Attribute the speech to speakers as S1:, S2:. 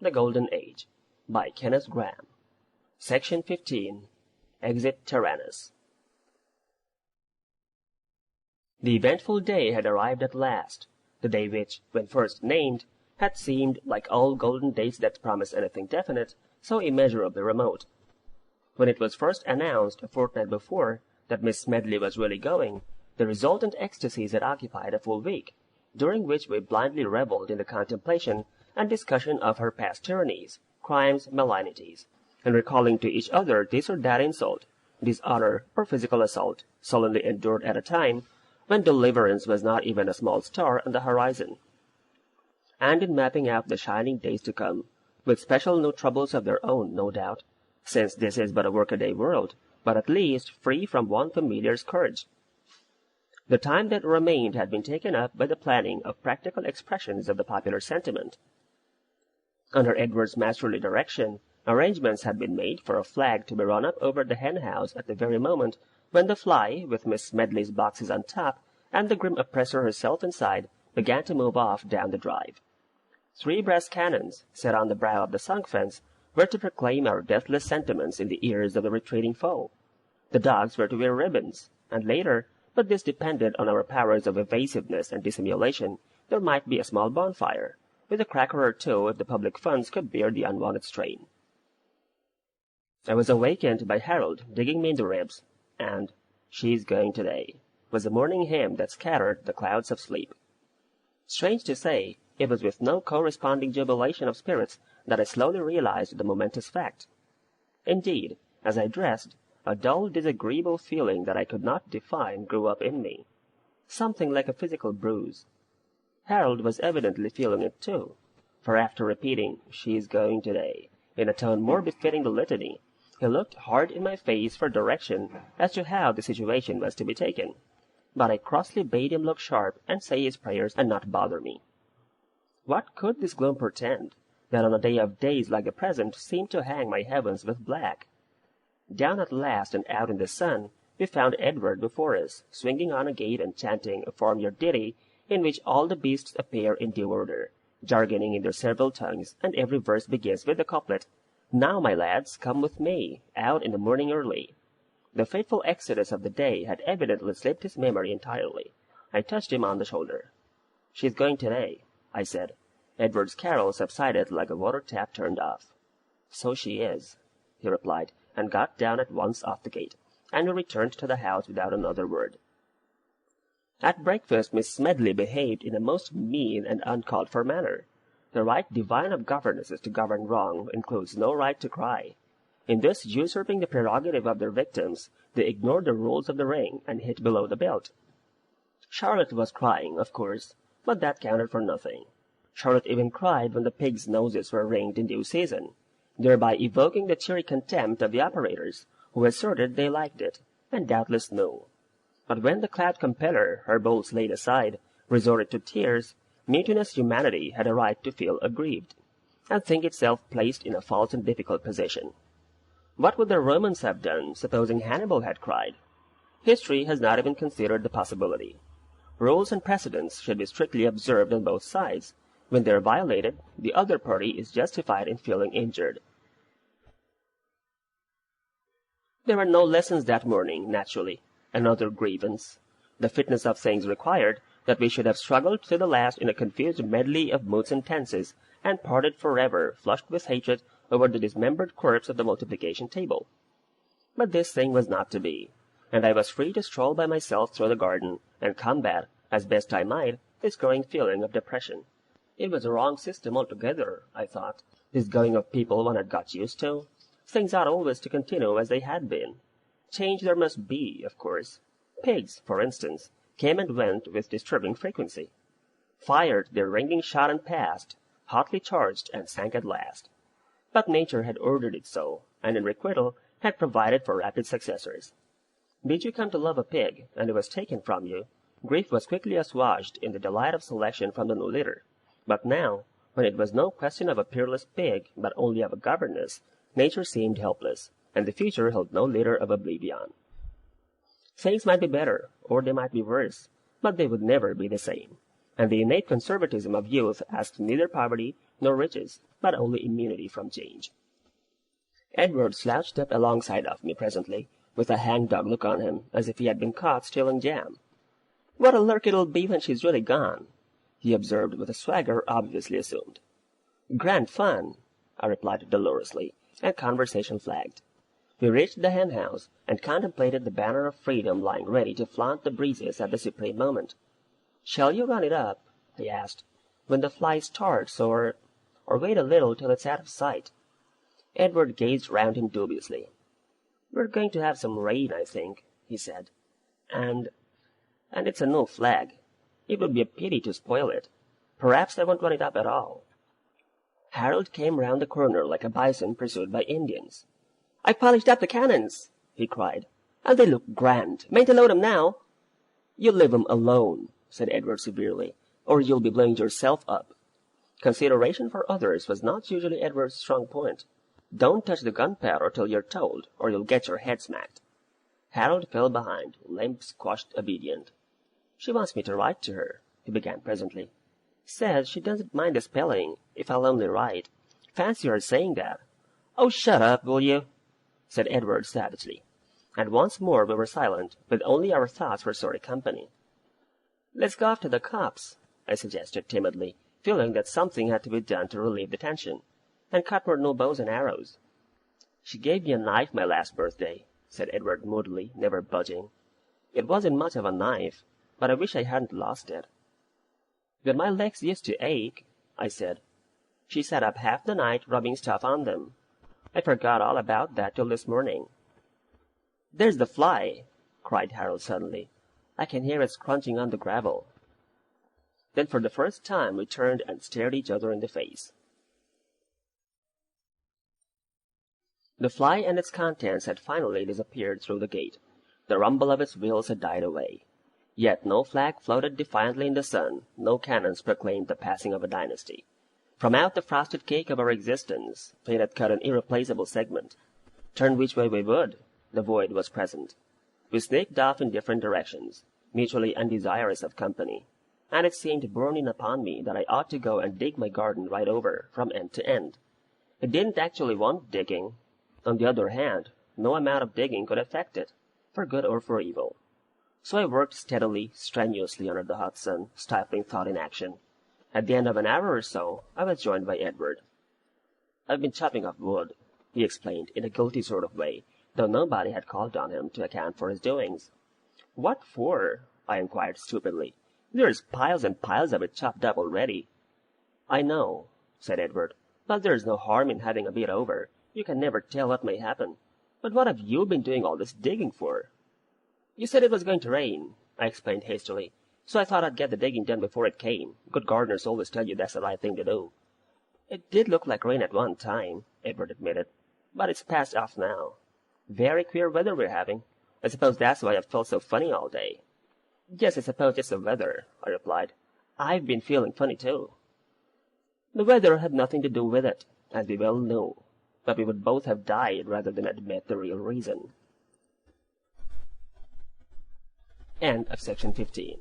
S1: The Golden Age, by Kenneth Grahame. Section 15. Exit Tyrannus. The eventful day had arrived at last, the day which, when first named, had seemed, like all golden dates that promise anything definite, so immeasurably remote. When it was first announced, a fortnight before, that Miss Smedley was really going, the resultant ecstasies had occupied a full week, during which we blindly revelled in the contemplation and discussion of her past tyrannies, crimes, malignities, and recalling to each other this or that insult, dishonor, or physical assault, sullenly endured at a time when deliverance was not even a small star on the horizon, and in mapping out the shining days to come, with special new troubles of their own, no doubt, since this is but a workaday world, but at least free from one familiar scourge. The time that remained had been taken up by the planning of practical expressions of the popular sentiment. Under Edward's masterly direction, arrangements had been made for a flag to be run up over the hen-house at the very moment when the fly, with Miss Smedley's boxes on top, and the grim oppressor herself inside, began to move off down the drive. 3 brass cannons, set on the brow of the sunk fence, were to proclaim our deathless sentiments in the ears of the retreating foe. The dogs were to wear ribbons, and later, but this depended on our powers of evasiveness and dissimulation, there might be a small bonfire, with a cracker or two if the public funds could bear the unwanted strain. I was awakened by Harold digging me in the ribs, and "She's going today" was the morning hymn that scattered the clouds of sleep. Strange to say, it was with no corresponding jubilation of spirits that I slowly realized the momentous fact. Indeed, as I dressed, a dull, disagreeable feeling that I could not define grew up in me, something like a physical bruise. Harold was evidently feeling it too, for after repeating "She's going today" in a tone more befitting the litany, he looked hard in my face for direction as to how the situation was to be taken, but I crossly bade him look sharp and say his prayers and not bother me. What could this gloom portend, that on a day of days like the present seemed to hang my heavens with black? Down at last and out in the sun, we found Edward before us, swinging on a gate and chanting a farmyard ditty in which all the beasts appear in due order, jargoning in their several tongues, and every verse begins with the couplet, "Now, my lads, come with me, out in the morning early." The fateful exodus of the day had evidently slipped his memory entirely. I touched him on the shoulder. "She's going today," I said. Edward's carol subsided like a water tap turned off. "So she is," he replied, and got down at once off the gate, and we returned to the house without another word. At breakfast Miss Smedley behaved in a most mean and uncalled for manner. The right divine of governesses to govern wrong includes no right to cry. In thus usurping the prerogative of their victims, they ignored the rules of the ring, and hit below the belt. Charlotte was crying, of course, but that counted for nothing. Charlotte even cried when the pigs' noses were ringed in due season, thereby evoking the cheery contempt of the operators, who asserted they liked it, and doubtless knew. But when the cloud compeller, her bowls laid aside, resorted to tears, mutinous humanity had a right to feel aggrieved, and think itself placed in a false and difficult position. What would the Romans have done, supposing Hannibal had cried? History has not even considered the possibility. Rules and precedents should be strictly observed on both sides. When they are violated, the other party is justified in feeling injured. There were no lessons that morning, naturally. Another grievance. The fitness of things required that we should have struggled to the last in a confused medley of moods and tenses, and parted forever, flushed with hatred over the dismembered corpse of the multiplication table. But this thing was not to be, and I was free to stroll by myself through the garden, and combat, as best I might, this growing feeling of depression. It was a wrong system altogether, I thought, this going of people one had got used to. Things ought always to continue as they had been. Change there must be, of course. Pigs, for instance, came and went with disturbing frequency. Fired their ringing shot and passed, hotly charged, and sank at last. But nature had ordered it so, and in requital had provided for rapid successors. Did you come to love a pig, and it was taken from you, grief was quickly assuaged in the delight of selection from the new litter. But now, when it was no question of a peerless pig, but only of a governess, nature seemed helpless, and the future held no litter of oblivion. Things might be better, or they might be worse, but they would never be the same, and the innate conservatism of youth asked neither poverty no riches, but only immunity from change. Edward slouched up alongside of me presently, with a hangdog look on him, as if he had been caught stealing jam. "What a lark it'll be when she's really gone," he observed with a swagger obviously assumed. "Grand fun," I replied dolorously, and conversation flagged. We reached the hen house, and contemplated the banner of freedom lying ready to flaunt the breezes at the supreme moment. "Shall you run it up," he asked, "when the fly starts, or wait a little till it's out of sight?" Edward gazed round him dubiously. "We're going to have some rain, I think," he said. And it's a new flag. It would be a pity to spoil it. Perhaps I won't run it up at all." Harold came round the corner like a bison pursued by Indians. "I polished up the cannons," he cried, "and they look grand. Mayn't I load 'em now?" "You leave 'em alone," said Edward severely, "or you'll be blowing yourself up." Consideration for others was not usually Edward's strong point. Don't touch the gunpowder till you're told, or you'll get your head smacked. Harold fell behind, limp, squashed, obedient. "She wants me to write to her," he began presently. "Says she doesn't mind the spelling, if I'll only write. Fancy her saying that!" "Oh, shut up, will you?" said Edward savagely. And once more we were silent, with only our thoughts for sorry company. "Let's go off to the copse," I suggested timidly, feeling that something had to be done to relieve the tension, "and cut more new bows and arrows." "She gave me a knife my last birthday," said Edward moodily, never budging. "It wasn't much of a knife, but I wish I hadn't lost it." "Then my legs used to ache," I said. "She sat up half the night rubbing stuff on them. I forgot all about that till this morning." "There's the fly!" cried Harold suddenly. "I can hear it crunching on the gravel." Then for the first time we turned and stared each other in the face. The fly and its contents had finally disappeared through the gate. The rumble of its wheels had died away. Yet no flag floated defiantly in the sun, no cannons proclaimed the passing of a dynasty. From out the frosted cake of our existence, fate had cut an irreplaceable segment. Turn which way we would, the void was present. We sneaked off in different directions, mutually undesirous of company, and it seemed burning upon me that I ought to go and dig my garden right over, from end to end. It didn't actually want digging. On the other hand, no amount of digging could affect it, for good or for evil. So I worked steadily, strenuously under the hot sun, stifling thought in action. At the end of an hour or so, I was joined by Edward. "I've been chopping off wood," he explained, in a guilty sort of way, though nobody had called on him to account for his doings. "What for?" I inquired stupidly. "There's piles and piles of it chopped up already." "I know," said Edward, "but there's no harm in having a bit over. You can never tell what may happen. But what have you been doing all this digging for?" "You said it was going to rain," I explained hastily, "so I thought I'd get the digging done before it came. Good gardeners always tell you that's the right thing to do." "It did look like rain at one time," Edward admitted, "but it's passed off now. Very queer weather we're having. I suppose that's why I've felt so funny all day." "Yes, I suppose it's the weather," I replied. "I've been feeling funny too." The weather had nothing to do with it, as we well knew, but we would both have died rather than admit the real reason. End of section 15.